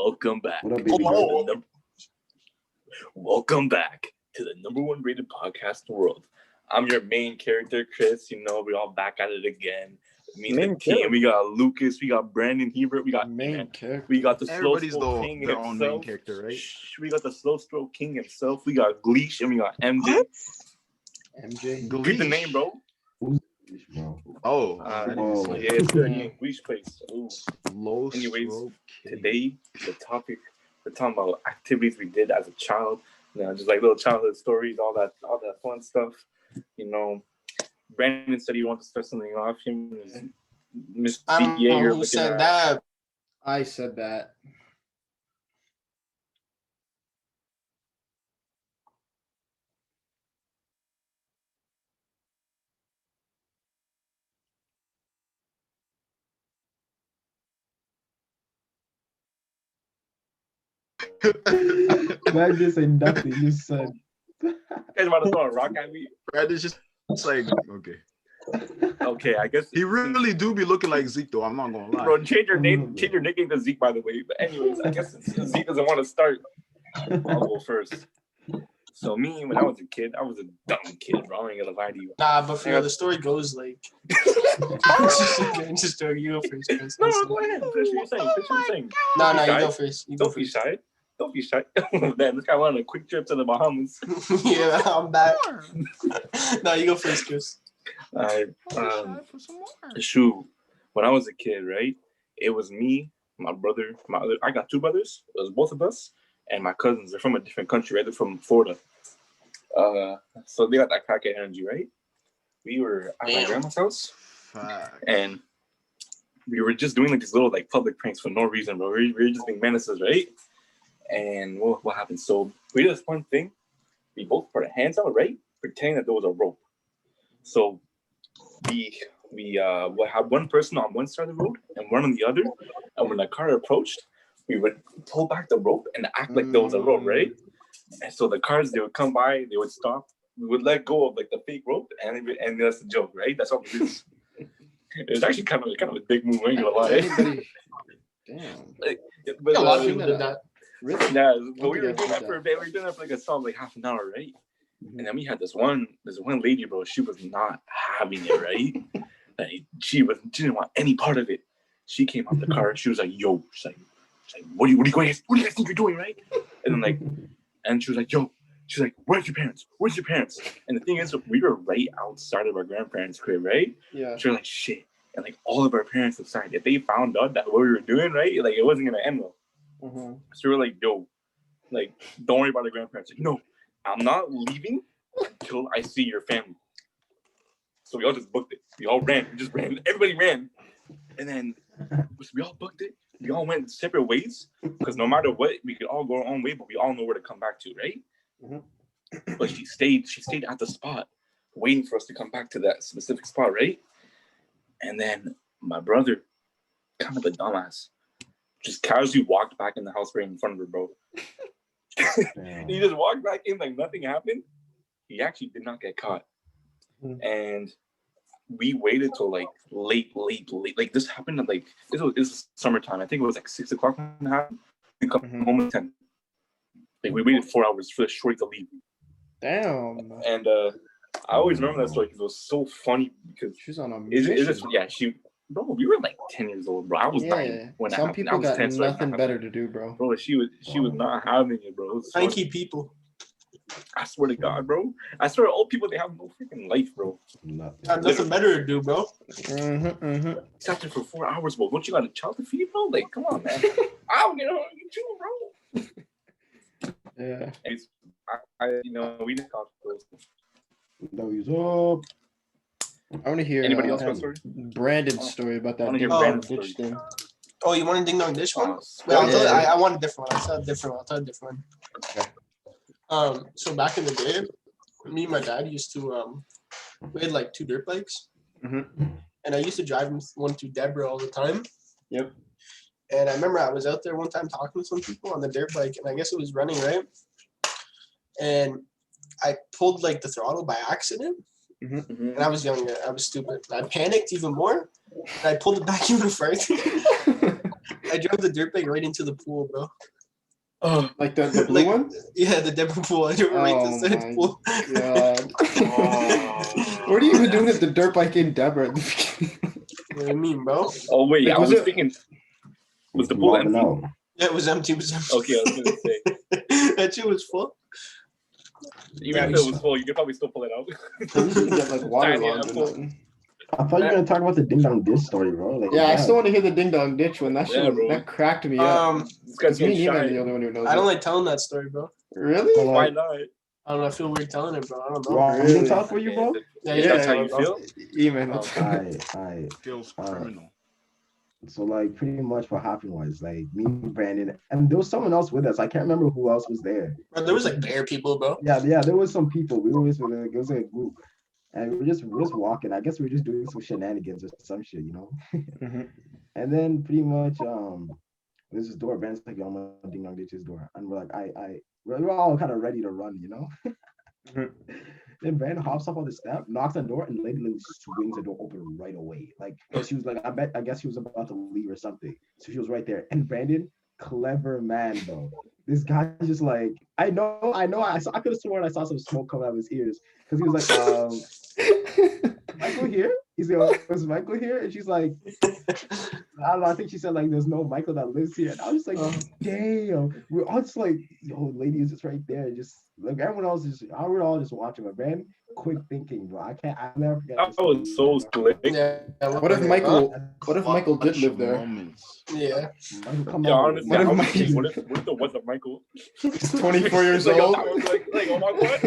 Welcome back. What up, baby? Welcome back to the number one rated podcast in the world. I'm your main character, Chris. You know, we're all back at it again. Me and the team. We got Lucas. We got Brandon Hebert. We got main character. We got the slow Everybody's stroke king their himself. own main character, right? We got the slow stroke king himself. We got Gleesh and we got MJ. What? MJ. Read the name, bro. Oh, yeah, it's good. Gleesh place. Anyways, today the topic we're talking about activities we did as a child. You know, just like little childhood stories, all that fun stuff. You know, Brandon said he wanted to start something off. Him and Miss Yeager. Who said that? I said that. That just ain't nothing you said. You guys about to throw a rock at me? Brandon's just like, okay. Okay, I guess he really do be looking like Zeke, though. I'm not gonna lie. Bro, change your nickname to Zeke, by the way. But anyways, I guess Zeke doesn't want to start. I'll go first. So me, when I was a kid, I was a dumb kid, bro. I ain't gonna lie to you. Nah, but for real, the story goes like. Just do you go first. No, go ahead. Finish what you're saying. No, you go first. Don't be shy. Don't be shy. Man, this guy went on a quick trip to the Bahamas. Yeah, I'm back. No, you go first, Chris. All right. Shoot. When I was a kid, right? It was me, my brother, I got two brothers. It was both of us, and my cousins. They're from a different country, right? They're from Florida. So they got that crackhead energy, right? We were at my grandma's house, and we were just doing like these little like public pranks for no reason, bro. We were just being menaces, right? And what happened? So we did this fun thing. We both put our hands out, right? Pretending that there was a rope. So we had one person on one side of the road and one on the other. And when the car approached, we would pull back the rope and act like there was a rope, right? And so the cars, they would come by, they would stop. We would let go of like the fake rope, and that's the joke, right? That's all it is. It was actually kind of a big move, I ain't gonna lie. Damn. But a lot of people did that. Really? Yeah, but we were doing that for a bit. We were doing that for like a solid like half an hour, right? And then we had this one lady, bro. She was not having it, right? Like she didn't want any part of it. She came out the car. She was like, "Yo," she's like, "What do you guys think you're doing, right?" And then and she was like, "Yo," she's like, "Where's your parents? Where's your parents?" And the thing is, we were right outside of our grandparents' crib, right? Yeah. She was like, "Shit," and like all of our parents outside. If they found out that what we were doing, right, like it wasn't gonna end well. Mm-hmm. So we were like, "Yo, like don't worry about the grandparents." Like, no. I'm not leaving until I see your family. So we all just booked it. We all ran. We just ran. Everybody ran. And then we all booked it. We all went separate ways because no matter what, we could all go our own way, but we all know where to come back to, right? Mm-hmm. But she stayed at the spot, waiting for us to come back to that specific spot, right? And then my brother, kind of a dumbass, just casually walked back in the house right in front of her, bro. He just walked back in like nothing happened. He actually did not get caught. And we waited till like late. Like this happened at like this was summertime. I think it was like 6 o'clock when it happened. We come home at 10. Like we waited 4 hours for the shorty to leave. Damn. And I always remember that story because it was so funny because she's on a mission. Bro, we were like 10 years old, bro. I was 9 when some people got 10, nothing better to do, bro. Bro, she was not having it, bro. Thanky people. I swear to God, bro. I swear, old people, they have no freaking life, bro. Nothing better to do, bro. It's after for 4 hours, bro. Don't you got a child to feed, bro? Like, come on, man. I'll get on you too, bro. Yeah. We didn't talk those. No, he's up. I want to hear anybody else got a story? Brandon's story about that. Brandon's thing. Oh, you want a ding dong dish one? Wait, I want a different one. I'll tell a different one. Okay. So back in the day, me and my dad used to we had like 2 dirt bikes, and I used to drive one to Deborah all the time. Yep. And I remember I was out there one time talking to some people on the dirt bike, and I guess it was running right, and I pulled like the throttle by accident. And I was young, I was stupid. I panicked even more, and I pulled it back even further. I drove the dirt bike right into the pool, bro. Oh, Like the blue one? Yeah, the Deborah pool. I drove right to the side pool. God. What are you even doing at the dirt bike in Deborah at the beginning? What do you mean, bro? oh wait, Like, I was was it- thinking, was the pool empty? No. Yeah, it was empty. It was empty. Okay, I was gonna say, That shit was full. even if it was full, you could probably still pull it out. You get like waterlogged Tiny, or nothing. I thought you were gonna talk about the ding dong dish story, bro. Like, Yeah, I still want to hear the ding dong ditch one. That shit Yeah, bro. that cracked me up. This guy's Me getting and Evan are shy. the only one who knows. I don't it. like telling that story, bro. Really? Well, Why like, not? I don't know. I feel weird telling it, bro. I don't know. Well, I'm Really? gonna talk for you, bro. Yeah, Yeah, That's how you bro. feel? Evan, I Feels criminal. so like pretty much what happened was like me and Brandon, and there was someone else with us. I can't remember who else was there. Bro, there was like bare people, bro. Yeah, there was some people. We were with like, it was a group, and we're just walking. I guess we were just doing some shenanigans or some shit, you know. Mhm. And then pretty much there's this door. Brandon's like, "Yo, I'm gonna ding dong ditch his door," and we're like, we're all kind of ready to run, you know. Mhm. Then Brandon hops up on the step, knocks on the door, and the lady literally swings the door open right away. Like she was like, I guess she was about to leave or something. So she was right there. And Brandon, clever man, bro. This guy just like, I could have sworn I saw some smoke coming out of his ears. Because he was like, Michael here? He's like, was Michael here? And she's like, I don't know, I think she said like there's no Michael that lives here. And I was just like, damn. We're all just like, yo, lady is just right there. Just like everyone else is we're all just watching. But man, quick thinking, bro. I never forget. That was so slick. Yeah. What if Michael did live there? Moments. Yeah. Michael, come Yeah, on. honestly, What if I was Mike- thinking, what if there was a Michael? He's 24 years Like, old. I was like, oh my god.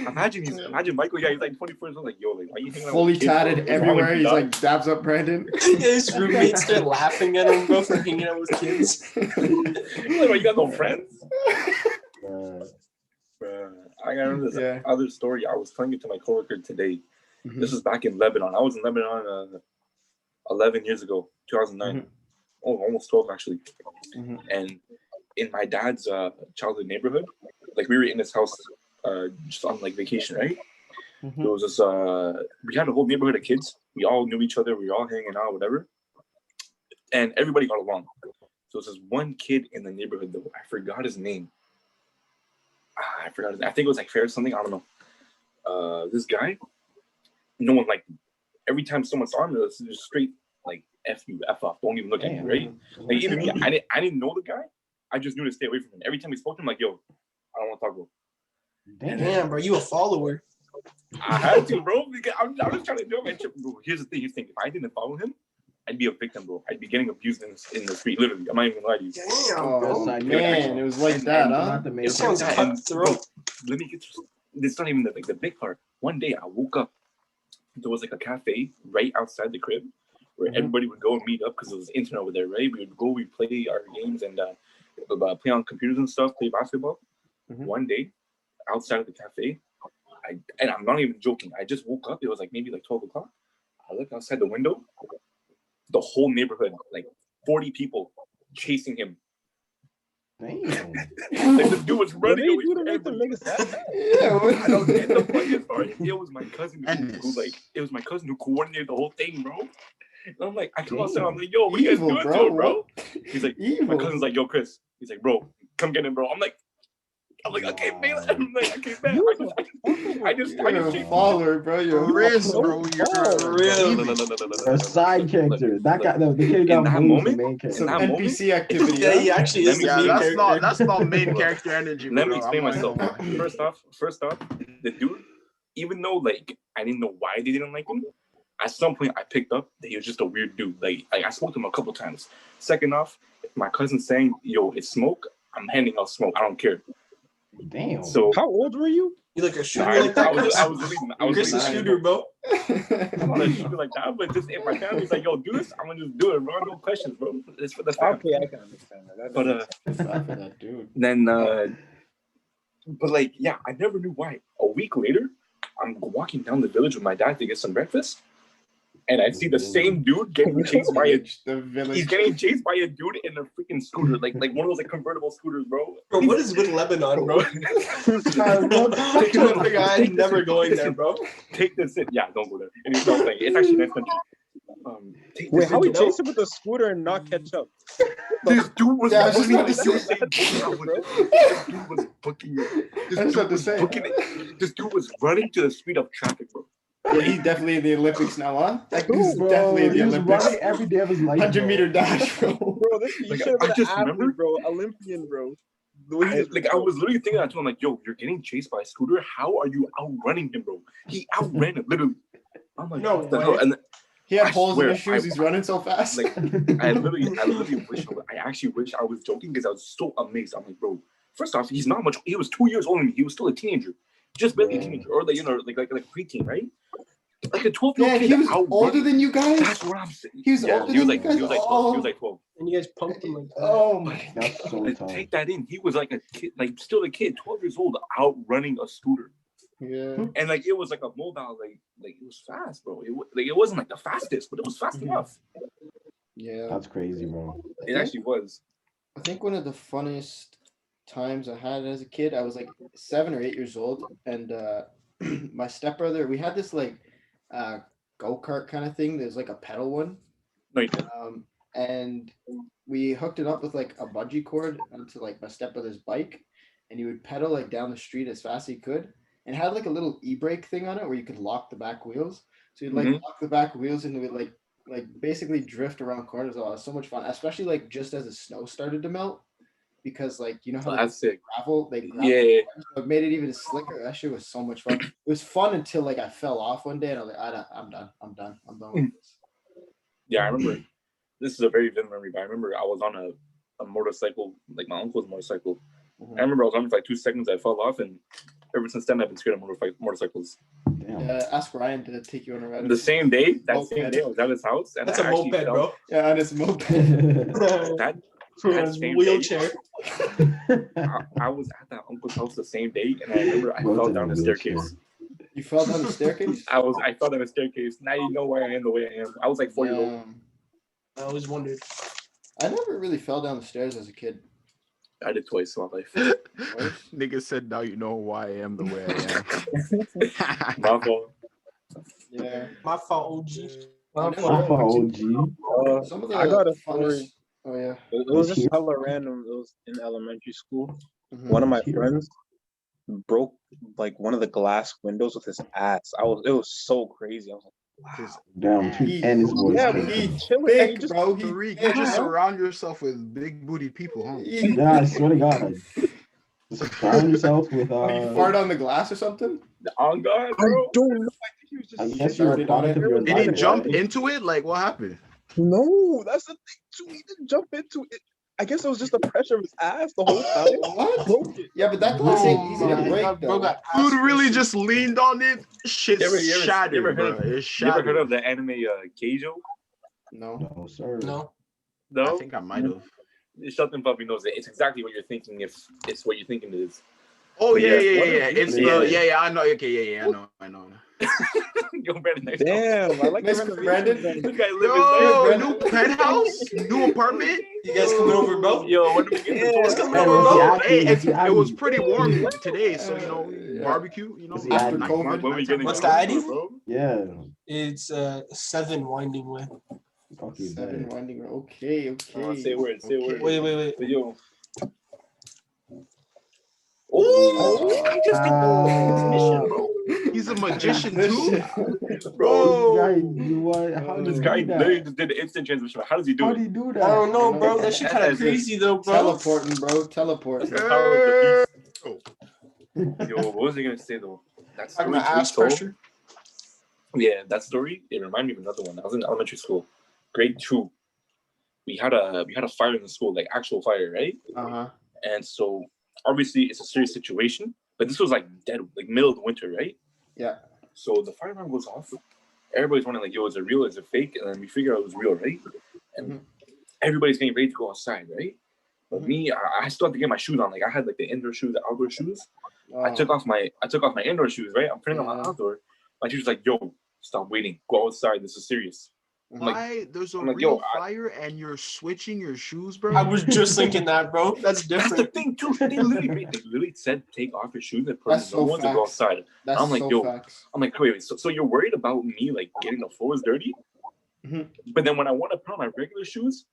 Imagine Michael. Yeah, he's like 24 years old. Like, yo, like, why you hanging out Fully with kids, bro? tatted What's wrong with everywhere. you, He's dog? like dabs up Brandon. His roommates start laughing at him, bro, for hanging out with kids. Like, bro, you got no friends? Uh, Bruh, I remember this Yeah. other story. I was telling it to my coworker today. Mhm. This was back in Lebanon. I was in Lebanon 11 years ago, 2009. Mhm. Oh, almost 12 actually. Mhm. And in my dad's childhood neighborhood, like we were in this house just on like vacation, right? Mhm. There was this we had a whole neighborhood of kids. We all knew each other. We were all hanging out, whatever. And everybody got along. So there's this one kid in the neighborhood though. I forgot his name. I forgot his name. I think it was like Fair or something. I don't know. This guy, no one liked him. Every time someone saw him, it was just straight like F you, F off. Don't even look at me, right? Like even me, I didn't know the guy. I just knew to stay away from him. Every time we spoke to him, like, yo, I don't want to talk to him. Damn, bro, you a follower. I had to, bro, because I was trying to do it. Bro, here's the thing. If I didn't follow him, I'd be a victim, bro. I'd be getting abused in the street, literally. I'm not even gonna lie to you. Damn, Oh bro. man, it was like that, huh? It sounds And, cutthroat. bro, let me get to it's not even the big part. One day I woke up. There was like a cafe right outside the crib where everybody would go and meet up because there was internet over there, right? We would go, we'd play our games and play on computers and stuff, play basketball. One day, outside of the cafe, and I'm not even joking, I just woke up. It was like maybe like 12 o'clock. I look outside the window. The whole neighborhood, like 40 people chasing him. Damn. Like the dude was running away from everybody. Yeah, I don't get the funniest part. It was my cousin who coordinated the whole thing, bro. And I'm like, I come outside, I'm like, yo, what you guys Evil, doing bro. to him, bro? He's like, my Evil. cousin's like, yo, Chris. He's like, bro, come get him, bro. I'm like, okay, man. I'm like, okay, man. I just You're a chased follower, bro. You're a Chris, follower. bro, you're A side character. That guy, the kid In got that moved moment, the main in character. that moment, NPC activity. Yeah, huh? he actually is the Yeah, main that's character. not main character energy. let me bro. explain I'm myself. not gonna lie. First off, the dude, even though like I didn't know why they didn't like him, at some point I picked up that he was just a weird dude. Like I spoke to him a couple times. Second off, if my cousin's saying, yo, it's smoke, I'm handing out smoke. I don't care. Damn. So How old were you? You like a shooter I like that, was Chris? leaving. I was Chris a leaving. shooter, bro. I'm not a shooter like that, but just if my family's like, yo, do this, I'm gonna just do it, bro. No questions, bro. It's for the family. Okay, I can understand that. But For that dude. then but like yeah, I never knew why. A week later, I'm walking down the village with my dad to get some breakfast, and I see the same dude getting chased by a The village. he's getting chased by a dude in a freaking scooter, like one of those like convertible scooters, bro. Bro, what is with Lebanon, bro? I'm never going there, bro. Take this in. Yeah, don't go there. And it's not like it's actually a nice country. Wait, how he you know? chased him with a scooter and not catch up? This dude was Yeah, I was just booking about to it. say. This dude was booking it. I was about to say. This dude was running to the speed of traffic, bro. Yeah, he's definitely in the Olympics now, huh? That dude's Bro, definitely in he the was Olympics. running every day of his life. 100-meter dash, bro. Bro, you Like, should have been I an just athlete, remember- bro. Olympian, bro. The way he was, I was literally thinking that too. I'm like, yo, you're getting chased by a scooter. How are you outrunning him, bro? He outran him, literally. I'm like, No what the way. hell? And then, He had I holes in swear, his shoes. He's running so fast. like, I literally wish I actually wish I was joking because I was so amazed. I'm like, bro, first off, he's not much. He was 2 years older than me. He was still a teenager, just barely a teenager, or like like preteen, right? Like a 12-year-old yeah, kid. he was outrun older him. than you guys. That's what I'm saying. He was Yeah, older he was than like you guys. he was like 12. He was like 12. And you guys pumped him like that. Oh my! That's so Like, tough. take that in. He was like a kid, like still a kid, 12 years old, outrunning a scooter. Yeah. And like it was like a mobile, like it was fast, bro. It wasn't like the fastest, but it was fast enough. Yeah. That's crazy, bro. It actually was. I think one of the funniest times I had as a kid, I was like 7 or 8 years old, and my stepbrother, we had this like go-kart kind of thing. There's like a pedal one. No, you didn't. And we hooked it up with like a bungee cord onto like my stepbrother's bike, and he would pedal like down the street as fast as he could, and it had like a little e-brake thing on it where you could lock the back wheels. So you'd like lock the back wheels and it would like basically drift around corners. Oh, it was so much fun, especially like just as the snow started to melt, because like you know how That's sick. gravel Yeah. so it made it even slicker. That shit was so much fun. It was fun until like I fell off one day and I was like, I'm done with this. Yeah, I remember. This is a very vivid memory, but I remember I was on a motorcycle, like my uncle's motorcycle. I remember I was on it for like 2 seconds. I fell off, and ever since then I've been scared of motorcycles. Damn. Ask Ryan to take you on a ride. The same day, I was at his house, and That's I a actually moped, fell. bro. Yeah, on his moped. That same Wheelchair. I was at that uncle's house the same day, and I remember I Bro, fell it's in down a the wheelchair. staircase. You fell down the staircase? I fell down the staircase. Now you know where I am the way I am. I was like 4 years old. I always wondered. I never really fell down the stairs as a kid. I did twice in my life. Nigga said, now you know why I am the way I am. My fault. Yeah. My fault, OG. OG. Some of the I got a funnest- story. Oh yeah. It was just hella random. It was in elementary school. Mhm. One of my Here. friends broke like one of the glass windows with his ass. It was so crazy. I was like, Damn, He- and his voice. yeah, came but from. he chilling. Big, And he just, bro. He Tariq, big, you just bro. surround yourself with big booty people, huh? Yeah, I swear to God. Just surround yourself with You fart on the glass or something? On God, I bro. don't know. I think he was just I sitting guess you're a started on product it. of your Did he environment, jump right? into it? Like, what happened? No, that's the thing too. He didn't jump into it. I guess it was just the pressure of his ass the whole time. What? Broke it. Yeah, but that glass ain't Oh easy to my break God, bro though. got Dude ass really pussy. just leaned on it. Shit You ever heard shattered, bro. of- It You ever shattered. heard of the anime Keijo? No. No, sir. No. I No? think I might have. Something probably knows it. It's exactly what you're thinking if it's what you're thinking it is. Oh But yeah. yeah, It's yeah. I know. Okay, yeah. I know. Yo, Brandon, nice Damn, I like the Nice, renovation. Brandon. then. This guy Yo, living new penthouse, new apartment. You guys coming over, bro? Yo, when do we get Yeah. the What's tour? coming Hey, over, was he bro? acting? Hey, Was he it was acting? pretty warm today, so you know, Yeah. barbecue. You know, Was he acting? After COVID? When we getting What's the the tour, ID? bro? Yeah. It's 7 winding way. Okay, Seven bad. winding road. Okay. Say a word. Say a word. Wait. But yo. Oh, this guy just did the mission, bro. He's a magician This too. shit. Bro, This guy, you what? How this did guy he do literally that? just did the instant transmission. How does he do How it? did he do I that? don't know, bro. That shit kind of That's crazy though, bro. Teleporting, bro. Teleporting. That's the power of the beast. Yo, what was I gonna say though? That Talking story about Tariq ass told- pressure. Yeah, that story. It reminded me of another one. I was in elementary school, grade 2. We had a fire in the school, like actual fire, right? Uh-huh. And so obviously it's a serious situation, but this was like dead, like middle of the winter, right? Yeah. So the fire alarm goes off. Everybody's wondering like, yo, is it real? Is it fake? And then we figure out it was real, right? And everybody's getting ready to go outside, right? But me, I still had to get my shoes on. Like I had like the indoor shoes, the outdoor shoes. I took off my indoor shoes, right? I'm putting on my outdoor. My teacher's like, yo, stop waiting. Go outside. This is serious. Why? There's a I'm like, real yo, fire and you're switching your shoes, bro. I was just thinking that, bro. That's That's the different. thing too. They literally said take off your shoes and put That's on the so ones and go facts. outside. That's I'm like, so yo, facts. I'm like, wait, so you're worried about me like getting the floors dirty? But then when I want to put on my regular shoes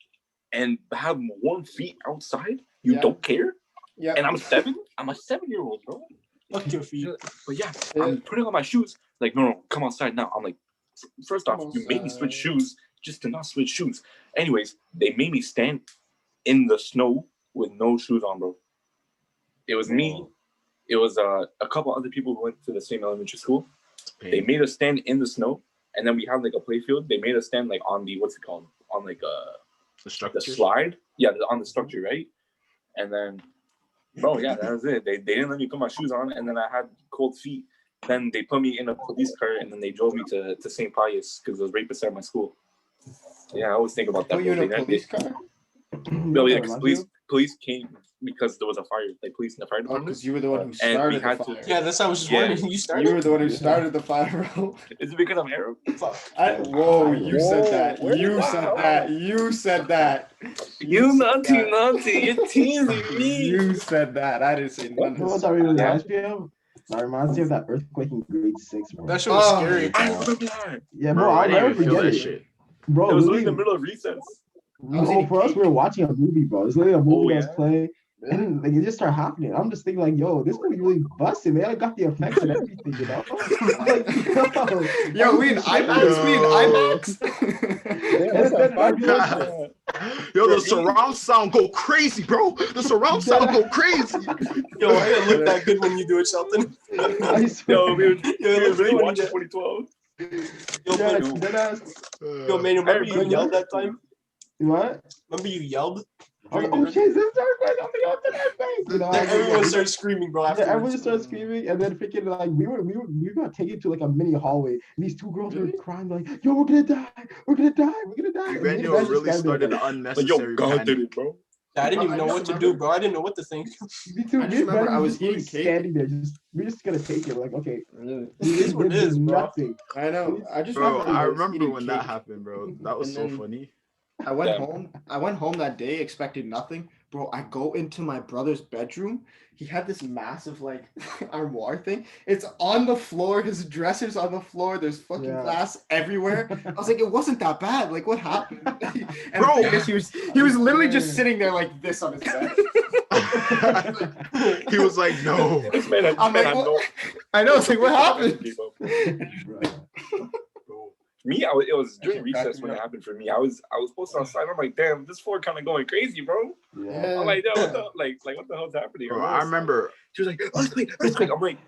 and have warm feet outside, you don't care. Yeah. And I'm 7. I'm a 7-year-old, bro. Fuck your feet. But yeah, I'm putting on my shoes. Like, no, come outside now. I'm like, first off, you made me switch shoes just to not switch shoes. Anyways, they made me stand in the snow with no shoes on, bro. It was me. It was a couple other people who went to the same elementary school. They made us stand in the snow, and then we had like a play field. They made us stand like on the what's it called? On like the slide. Yeah, on the structure, right? And then, bro, yeah, that was it. They didn't let me put my shoes on, and then I had cold feet. Then they put me in a police car, and then they drove me to St. Pius because it was right beside my school. Yeah, I always think about that. Oh, you in a police car? No, yeah, because police came because there was a fire, like police in the fire Oh, department. because you were the one who started the fire. Yeah, that's how I was just wondering. You started? You were the one who started the fire, bro. Is it because I'm Arab? Fuck. Whoa, you said that. You said that. You said that. You naughty. You're teasing me. You said that. I didn't say nothing. You know what that really reminds me of? That reminds me of that earthquake in grade 6, bro. That shit was scary. I remember that. Yeah, bro, I'll never forget it. Shit. Bro, It was literally in the middle of recess. No, for us, we were watching a movie, bro. It's literally a movie that was yeah. playing. And like it just started happening. I'm just thinking like, yo, this movie really busted, man. I got the effects and everything, you know. Like, Yo, we in IMAX. We in IMAX. Yo, the surround sound go crazy, bro. The surround sound go crazy. Yo, I didn't look that good when you do it, Shelton. Yo, we looks really funny watching that- 2012. Yo, man, remember you yelled that time? What? Remember you yelled? Oh shit, this earthquake! Oh my god, the earthquake! You know, Then everyone started screaming, bro. yeah, Afterwards. everyone started screaming, and then freaking like we got taken to like a mini hallway, and these two girls were crying like, "Yo, we're gonna die! We're gonna die! We're gonna die!" And Emmanuel just really stand there, started like, unnecessary. Yo, God did it, bro. I didn't even I know just what to remember- do, bro. I didn't know what to think. Me too. I just remember I was eating cake. standing there, we're just gonna take it. We're like, okay, It is what it is, bro. nothing. I know. I just Bro, remember. I was remember eating when that cake. happened, bro. That was And so then- funny. I went Yeah. home. I went home that day expecting nothing. Bro, I go into my brother's bedroom. He had this massive like armoire thing. It's on the floor. His dresser's on the floor. There's fucking glass everywhere. I was like, it wasn't that bad. Like, what happened? And Bro. the thing is, he was literally just sitting there like this on his bed. He was like, no. This man, I'm like, what? I know. It's like, what happened? Me, it was during recess when it happened for me. I was posted outside. I'm like, damn, this floor kind of going crazy, bro. Yeah. I'm like, yo, what the what the hell's happening? Bro, I remember. She was like, earthquake. I'm like,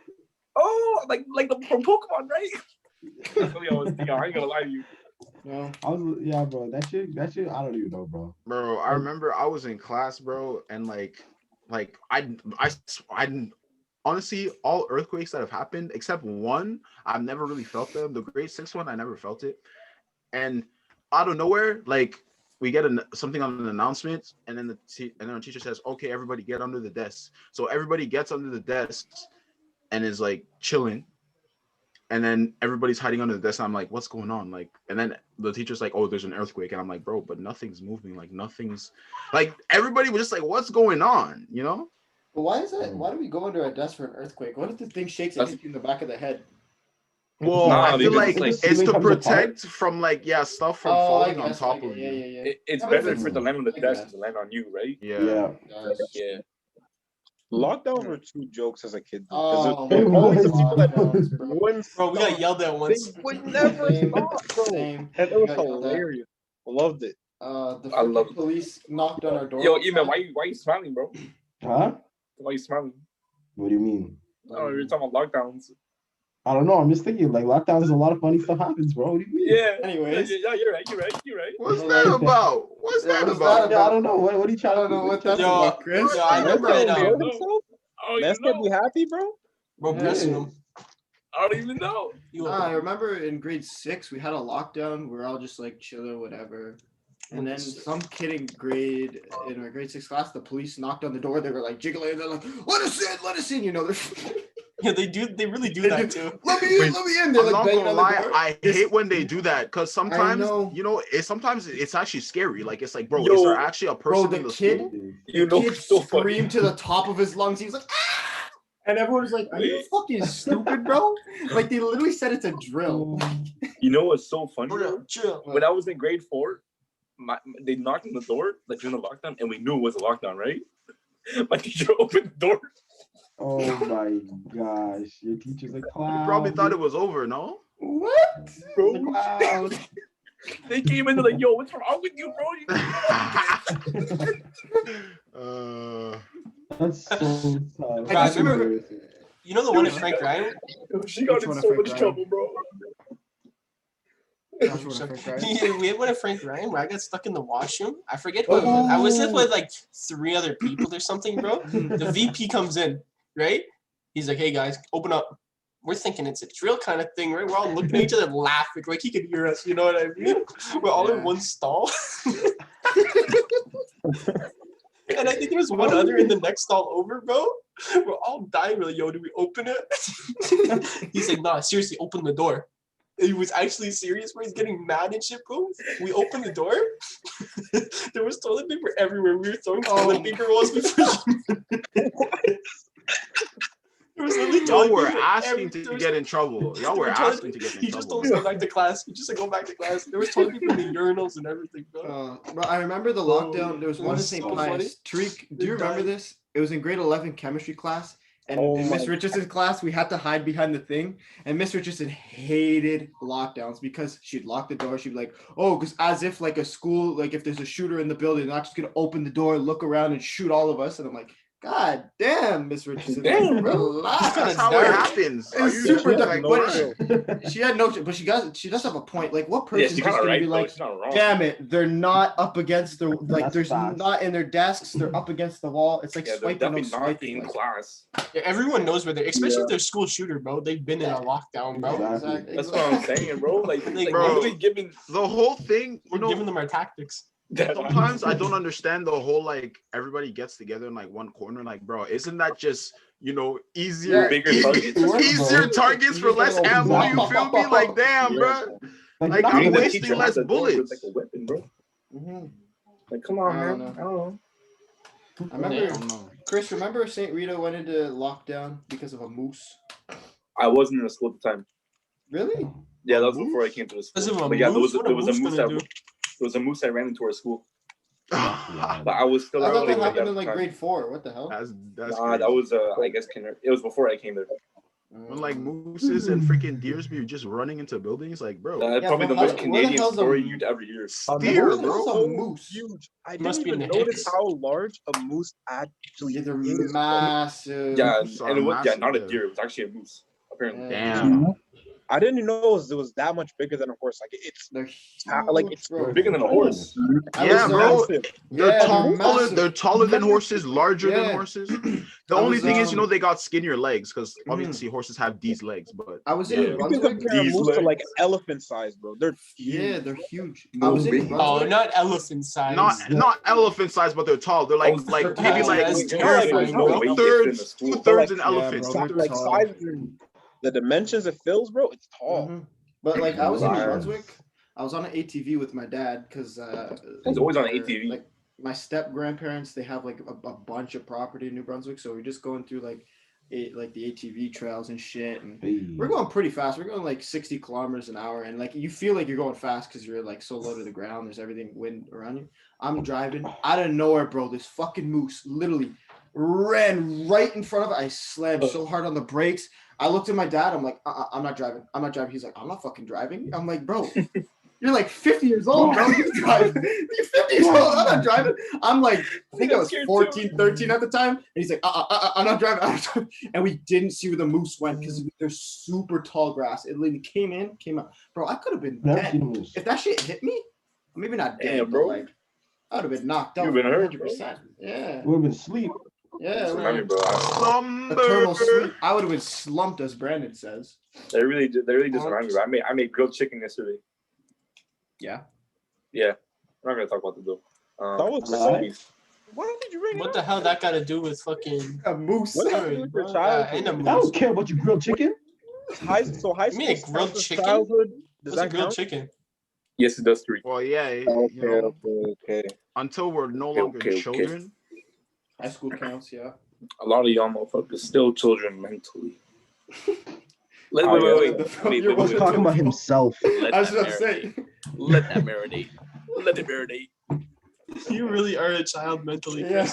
oh, like from Pokemon, right? So, yo, I ain't gonna lie to you. No. Bro. That shit. I don't even know, bro. Bro, I remember I was in class, bro, and like I honestly, all earthquakes that have happened except one, I've never really felt them. The grade 6 one, I never felt it. And out of nowhere, like we get something on an announcement, and then the teacher says, "Okay, everybody get under the desks." So everybody gets under the desks and is like chilling. And then everybody's hiding under the desk. And I'm like, what's going on? Like, and then the teacher's like, oh, there's an earthquake. And I'm like, bro, but nothing's moving. Like, nothing's like, everybody was just like, what's going on? You know? But why is that? Why do we go under a desk for an earthquake? What if the thing shakes and hits you in the back of the head? Well, Nah, I feel like because, it's to comes protect from like, stuff from falling on top of you. Yeah. It's Yeah, better but for the land on the like desk that. to land on you, right? Yeah. Yeah. Lockdown were two jokes as a kid. Oh, It Because always was, the people that lockdowns, bro. wouldn't Bro, we got stop. yelled at They once. would never Same, stop, bro. same. And it We was got yelled at. hilarious. Loved it. The I love freaking it. police knocked on our door. Yo, one Eman, time. why you smiling, bro? Huh? Why you smiling? What do you mean? Oh, you're talking about lockdowns. I don't know. I'm just thinking like lockdowns. A lot of funny stuff happens, bro. What do you mean? Yeah. Anyways. Yeah, you're right. What's that about? What's Yeah, that what's about? Yeah, I don't know. What are you I trying to don't know what that's Yo, about, Chris. yo, I remember Man it. can't enjoy no. himself? Oh, Man can't be happy, bro. Bro, blessing him. I don't even know. I remember in grade 6 we had a lockdown. We're all just like chilling, whatever. And then some kid in our grade 6 class, the police knocked on the door. They were like jiggling. They're like, "Let us in!" You know, they're Yeah, they do. They really do They that do. too. let me in. They're I'm like not banging gonna on the lie, door. I hate when they do that because sometimes know. sometimes it's actually scary. Like it's like, bro, Yo, is there actually a person the in the kid- school? You know, Kid it's so funny. screamed to the top of his lungs. He was like, "Ah!" And everyone was like, "Are you fucking stupid, bro?" Like they literally said it's a drill. You know what's so funny? Chill. When I was in grade 4, they knocked on the door like during the lockdown, and we knew it was a lockdown, right? My teacher opened the door. Oh my gosh, your teacher's a clown. You probably thought it was over, no? What? Bro. Clown. They came in, they're like, "Yo, what's wrong with you, bro?" That's so tough. I remember, you know the one at Frank Ryan? She got in so much trouble, bro. We had one at Frank Ryan where I got stuck in the washroom. I forget who it was. I was with like 3 other people or something, bro. The VP comes in, right? He's like, "Hey guys, open up." We're thinking it's a drill kind of thing, right? We're all looking at each other laughing, like he could hear us, you know what I mean? We're all in one stall. And I think there was one other in the next stall over, bro. We're all dying. We're like, "Yo, do we open it?" He's like, "Nah, seriously, open the door." He was actually serious, bro. He's getting mad and shit, bro. We opened the door. There was toilet paper everywhere. We were throwing toilet paper rolls before. There was literally Y'all were asking to get in trouble. Y'all were asking to get in trouble. He just told us to go back to class. He just said go back to class. There was toilet paper in the urinals and everything, bro. Bro, I remember the lockdown. There was one in St. Pius. Tariq, do you remember this? It was in grade 11 chemistry class. And in Miss Richardson's class, we had to hide behind the thing. And Miss Richardson hated lockdowns because she'd lock the door. She'd be like, "Oh, because as if like a school, like if there's a shooter in the building, they're not just going to open the door, look around and shoot all of us." And I'm like, "God damn, Miss Richardson, Damn, relax." That's how it happens. It's super like, dark. She had no, but she does have a point. Like, what person is just gonna be like, "Damn it, they're not up against the like, there's not in their desks, they're up against the wall." It's like swiping no swiping in class. Yeah, everyone knows where they're, especially if they're school shooter, bro. They've been in a lockdown, bro. Exactly. That's what I'm saying, bro. Like bro, literally giving the whole thing. We're giving them our tactics. Sometimes I don't understand the whole like everybody gets together in like one corner. Like, bro, isn't that just easier, bigger targets, easier targets for less ammo? You feel me? Like, damn, bro. Like I'm wasting less bullets. Like a weapon, bro. Mm-hmm. Like, come on, I man. don't I don't know. I remember, Chris, remember St. Rita went into lockdown because of a moose? I wasn't in the school at the time. Really? Yeah, that was before I came to the school. But yeah, there was a moose that ran into our school. But I was still. I thought that happened in like grade 4. What the hell? That's nah, that was I guess it was before I came there. When like mooses and freaking deers be just running into buildings, like, bro. That's probably the most Canadian story you'd ever hear. Deer, bro. A moose. Huge. I Must didn't be even notice how large a moose actually Yeah, they're is. massive. Yeah, Moose and it was massive, not a yeah. deer. It was actually a moose. Apparently. Damn. I didn't know it was that much bigger than a horse. Like it's They're like it's bro. Bigger than a horse. Yeah, bro. massive. They're taller than horses, larger than Yeah. horses. The only thing is, was, they got skinnier legs because obviously horses have these legs. But I was Yeah. in You can Brunswick. compare a These moose to like legs. elephant size, bro. They're Yeah, they're huge. No I was in big. Oh, Brunswick. not elephant size. not elephant size, but they're tall. They're like maybe like That's terrifying, bro. two-thirds an elephant. bro. like tall. size and the dimensions it fills, bro. It's tall. Mhm. But like I was in New Liars. Brunswick. I was on an ATV with my dad because It's always on an ATV. Like my step grandparents, they have like a bunch of property in New Brunswick, so we're just going through like the ATV trails and shit, and we're going pretty fast. We're going like 60 kilometers an hour, and like you feel like you're going fast because you're like so low to the ground. There's everything wind around you. I'm driving out of nowhere, bro. This fucking moose literally ran right in front of it. I slammed so hard on the brakes. I looked at my dad. I'm like, I'm not driving. I'm not driving. He's like, I'm not fucking driving. I'm like, bro, you're like 50 years old, bro. You drive. You're 50 years old. I'm not driving. I'm like, I think I was 14, 13 at the time. And he's like, I'm not driving. I'm not driving. And we didn't see where the moose went because there's super tall grass. It literally came out. Bro, I could have been dead. If that shit hit me, maybe not dead, Damn, bro. but like, I would have been knocked out. You've been hurt, 100%. Yeah. We would have been asleep. Yeah. Remind me, bro. Eternal sleep. I would have been slumped, as Brandon says. They really just remind me, bro. I made grilled chicken yesterday. Yeah. Yeah. We're not gonna talk about the though. That was recipes. Why did you bring What it the up? hell that got to do with fucking A moose. What happened with your bro? childhood? And a I moose. don't care about your grilled chicken. High You school mean a grilled counts as chicken? childhood? Does What's a that grilled count? chicken? Yes, it does 3. Well, yeah. Okay. Until we're no longer Okay. children. High school counts, yeah. A lot of y'all motherfuckers still children mentally. Wait. He was talking about himself. I was about to say. Let that marinate. Let it marinate. You really are a child mentally. Yeah.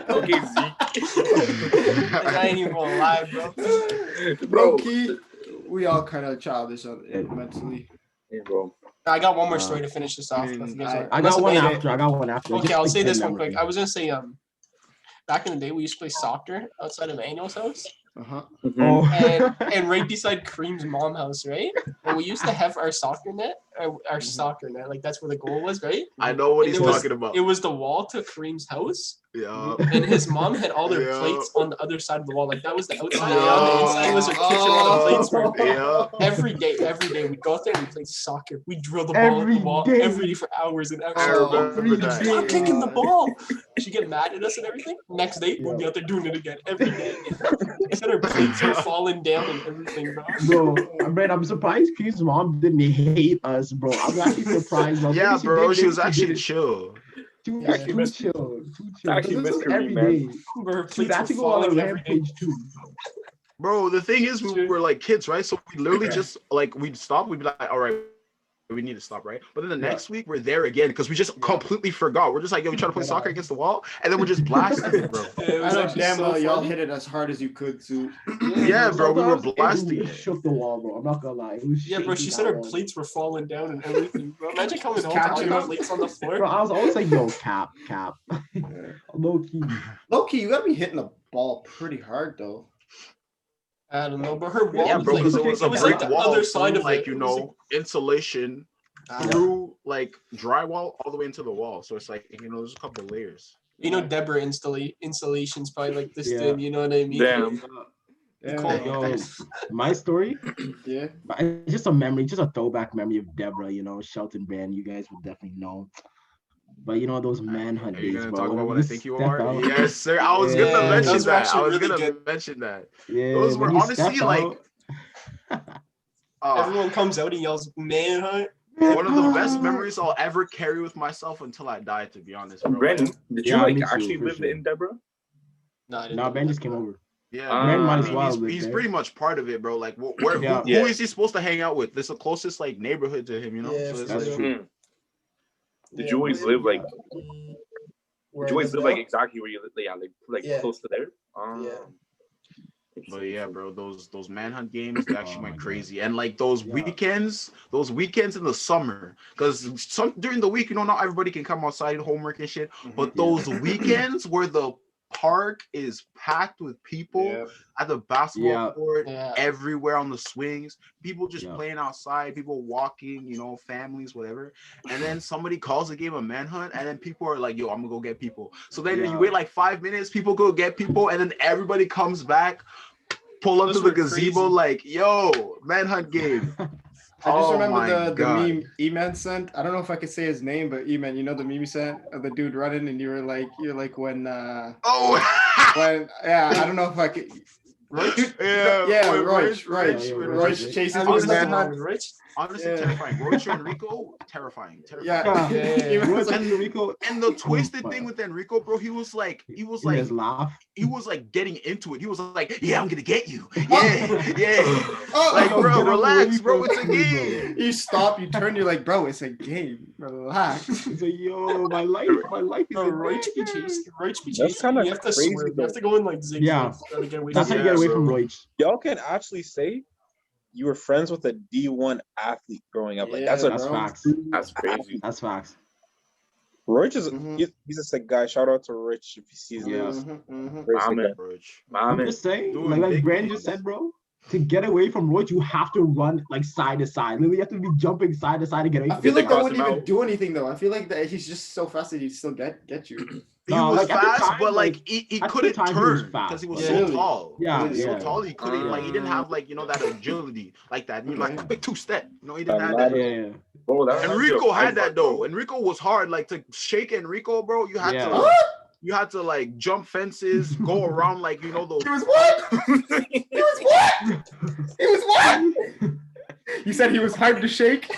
Okay, Zeke. I ain't even gonna lie, bro. Low key, we all kind of childish mentally. Hey, bro. I got one more story to finish this off. I mean, if you guys want. I Unless got one Amanda- after. Okay, Just I'll like say this 10 one quick. memories. I was gonna say, back in the day, we used to play soccer outside of Manuel's house, Oh. and right beside Kareem's mom house, right? And we used to have our soccer net, our soccer net, like that's where the goal was, right? I know what And he's it was- talking about. It was the wall to Kareem's house, Yeah. and his mom had all their Yeah. plates on the other side of the wall. Like that was the outside, and on the inside was her kitchen where the plates were. Yeah. Every day we'd go out there and we played soccer. We drilled the ball at Every the wall day. every day for hours and hours. I remember that. Stop kicking the ball. She'd get mad at us and everything. Next day, we'd be out there doing it again every day. They said our plates were falling down and everything, bro. Bro, man, I'm surprised Keith's mom didn't hate us, bro. I'm actually surprised, bro. Yeah, Maybe she bro. did, She maybe was actually didn't. chill. Too Actually chill. actually This miss was Kareem, every man. day. Bro, her She would plates were actually go on a falling every day. rampage too. Bro, the thing is, we were like kids, right? So we literally just like we'd stop. We'd be like, all right, we need to stop, right? But then the next week we're there again because we just completely forgot. We're just like, yo, we trying to play soccer against the wall, and then we're just blasting it, bro. It I was know actually damn so well y'all funny. hit it as hard as you could too. Yeah, bro, we were Sometimes blasting it it. shook the wall, bro. I'm not gonna lie. It was Yeah, bro, shaking she said that her wall. plates were falling down and everything, bro. Imagine coming Just home to all catching your up. plates on the floor. Bro, I was always like, yo, cap. Low key. Low key, you gotta be hitting the ball pretty hard though. I don't know, but her wall Yeah, was bro, like, because it was a like brick the wall, other side through, of like it. you It was know, insulation through like drywall all the way into the wall. So it's like there's a couple of layers. you know, Deborah installations probably like this Yeah. did, you know what I mean? Damn. Yeah, Yo, my story, yeah. it's just a memory, just a throwback memory of Deborah, Shelton Brand. You guys would definitely know. But those manhunt Are you days, gonna bro. talk about when what we I think you step are? out- Yes, sir. I was Yeah, gonna mention those were that. I actually was really gonna good. mention that. Yeah, Those were when you honestly step like Everyone comes out and yells, manhunt. one of the best memories I'll ever carry with myself until I die. To be honest, bro. Brandon, did you Yeah, like me too, actually for live sure. in Deborah? No, I didn't. Nah, know Ben that, just came bro. over. Yeah, Brand bro. might I as mean, well he's, live he's there. pretty much part of it, bro. Like, where Yeah. who is he supposed to hang out with? This is the closest like neighborhood to him, Yeah, So it's that's like, true. Did you always live like? Where Did you always I live live like exactly where you live? Yeah, like Yeah. close to there. Yeah. but yeah, bro, those manhunt games they actually Oh my went God. crazy, and like those Yeah. weekends in the summer, because during the week, not everybody can come outside, homework and shit. But those weekends where the park is packed with people at the basketball Yeah. court, Yeah. everywhere on the swings, people just Yeah. playing outside, people walking, families, whatever. And then somebody calls a game of manhunt, and then people are like, yo, I'm gonna go get people. So then Yeah. you wait like 5 minutes, people go get people, and then everybody comes back, pull up Those to the were gazebo, crazy. like, yo, manhunt game. I just Oh remember my the God. meme E-Man sent. I don't know if I could say his name, but E-Man, the meme he sent of the dude running, and you're like when Oh, I don't know if I could. yeah, Roach Roach. chases I the was manhunt. rich. honestly, Yeah. terrifying. Roach and Enrico, terrifying. Yeah. Yeah. was like- Enrico, And the twisted thing with Enrico, bro, he was like, his laugh. getting into it. He was like, yeah, I'm gonna get you. Yeah. Oh, Like, Yo, bro, get relax, away bro. from It's a me, game. you stop, you turn, you're like, bro, it's a game. Relax. He's like, yo, my life is Bro, a Roach be nightmare. chasing. Roach be That's chasing. kinda You have to crazy, swerve. You though. have to go in like zigzags. Yeah. To get away That's how from you get away bro. from Roach. Y'all can actually say you were friends with a D1 athlete growing up. Like that's a That's bro. facts. That's crazy. That's facts. Rich is Mhm. he's a sick guy. Shout out to Rich if he sees Yeah. this. Mhm. Very sick Amen. guy. Roach. I'm Man, just saying, Doing like big Brand things. just said, bro. To get away from Roach, you have to run like side to side. Literally, you have to be jumping side to side to get away. I from feel him. like that cross wouldn't him even out. do anything though. I feel like that he's just so fast that he'd still get you. He No, was like, at the fast, time, but like, he at the couldn't time, he was turn fast, because he was but- so Really? tall. Yeah, He was so yeah. tall, he couldn't like he didn't have like that agility like that. Like quick 2-step. He didn't have Yeah, that. yeah. bro, that reminds me Enrico of had that Heisenberg, though. bro. Enrico was hard. Like to shake Enrico, bro. You had Yeah. to you had to like jump fences, go around like those. He was what? He was what? He was what? You said he was hard to shake.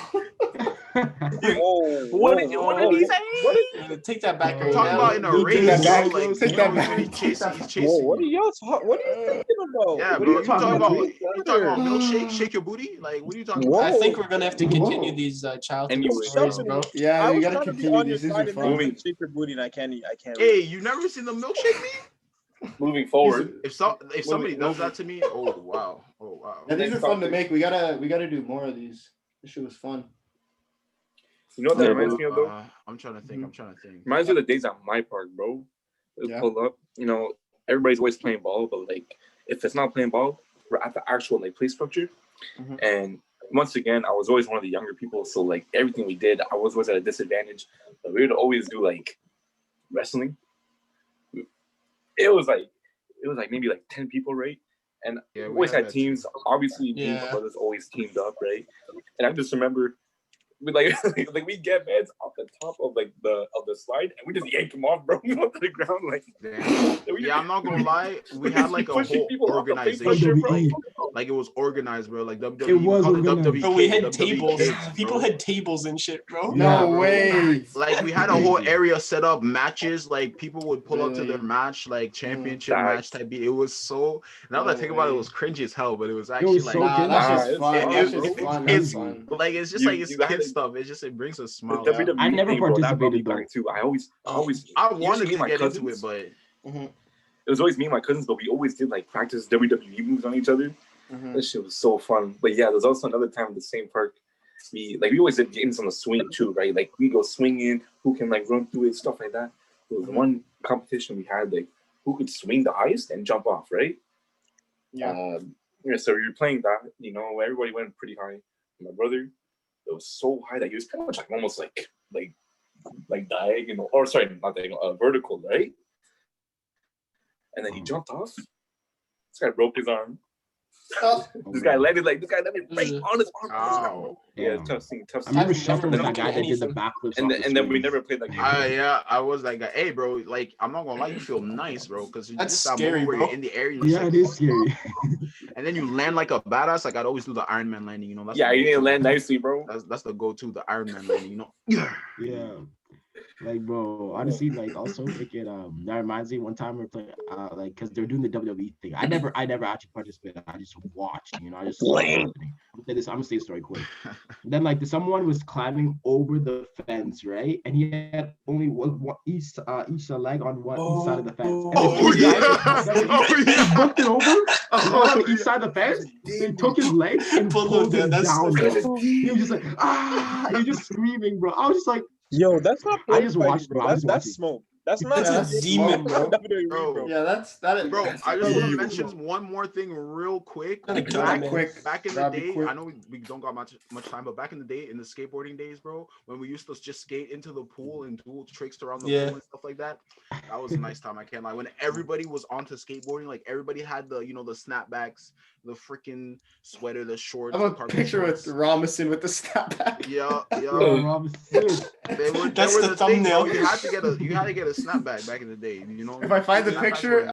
What did he say? Take that back right Talking now. about in a You race, take that bro. back, Like, take you that know, back. he's chasing. He's Whoa, chasing. what are You. y'all what are you talking about? Yeah, What bro. are you talking about? You talking about milkshake? Shake your booty? Like, what are you talking Whoa. about? I think we're gonna have to Whoa. continue these childhood Anyway, stories, bro. Yeah, I we was gotta trying to be continue on your these. These side are and fun. Moving. shake your booty, and I can't. Hey, you never seen the milkshake me? Moving forward, If somebody does that to me, oh wow. Yeah, these Next are fun to topic. make. We gotta do more of these. This shit was fun. you know what that Yeah, reminds me of though? I'm trying to think. Reminds me of the days at my park, bro. We'll Yeah. pull up. You know, everybody's always playing ball, but like if it's not playing ball, we're at the actual like play structure. Mhm. And once again, I was always one of the younger people, so like everything we did, I was always at a disadvantage. But we would always do like wrestling. It was like maybe like 10 people, right? And Yeah, we we always had had that teams. too. Obviously, me and my Yeah. brothers always teamed up, right? And I just remember we like we get beds off the top of like the slide and we just yank them off, bro, onto the ground like. Damn. We Yeah, I'm not gonna lie. We had like a pushing whole people off the play organization, structure, bro. WWE. Like it was organized, bro. Like WWE. It was we called it organized. WWE. Bro, we had WWE tables. Kids, People bro. had tables and shit, bro. No Yeah, bro. way. Like we had a whole area set up, matches. Like people would pull up to their Really? match, like championship Facts. match type beat. It was so. Now that I No think about it, it way. was cringy as hell, but it was It actually was like. so Nah, good. that's Nah, just it's fun. fun. That's It- just it- fun. it's- That's fun. Like it's just You- like it's you gotta- kid stuff. It brings a The smile. Yeah. WWE I never thing, bro, that brought me participated, though. back too. I always I usually wanted me to and my get into cousins- it, but Mhm. it was always me and my cousins, but we always did like practice WWE moves on each other. Mhm. That shit was so fun. But yeah, there's also another time at the same park. We always did games on the swing too, right? Like we go swinging, who can like run through it, stuff like that. There was Mhm. one competition we had, like who could swing the highest and jump off, right? Yeah. Yeah, so we were playing that, you know, everybody went pretty high. My brother, it was so high that he was pretty much like almost like diagonal, or sorry, not diagonal, vertical, right? And then he jumped off. This guy broke his arm. Oh, This guy landed right on his arm. Ow. Yeah, Damn. tough scene. I remember I've Shuffle never was that guy that did the anything. backflips. And off the then we swings. never played that game. I was like, hey, bro, like I'm not gonna lie, you feel nice, bro, because That's just that scary, moment where bro. you're in the air, you're Yeah, like, it is scary. and then you land like a badass. Like I'd always do the Iron Man landing, you know. That's Yeah, the you need to go-to. land nicely, bro. That's the go-to, the Iron Man landing, you know. Yeah. Yeah. Like, bro, honestly, like, also, like, that reminds me one time we were playing, like, because they're doing the WWE thing. I never actually participated. I just watched, you know, I just saw it happening. I'm gonna say the story quick. Then, like, someone was climbing over the fence, right? And he had only one each leg on each side of the fence. And Oh the yeah. guy just bumped it over, one on each side of the fence. They took his leg and Pulled pulled it him down. down. That's- Bro. He was just like, he was just screaming, bro. I was just like, Yo, that's not I play just fighting, watched, bro. bro. I just That's watched it. smoke. That's not That's a demon, bro. WWE, Bro. yeah, that's that. Bro, that's I just want to evil. mention one more thing real quick. Gotta kill Back that man. quick. Back in the Gotta be day, quick. I know we don't got much time, but back in the day, in the skateboarding days, bro, when we used to just skate into the pool and do tricks around the Yeah. pool and stuff like that, that was a nice time. I can't lie. When everybody was onto skateboarding, like everybody had the, you know, the snapbacks, the freaking sweater, the shorts. I have the a cargo picture shorts. with Robinson with the snapback. Yeah, Yo, yeah. Robinson. They were That's the the thing, bro. thumbnail. You had to get a snapback back in the day. You know. If I find the Snapbacks picture, were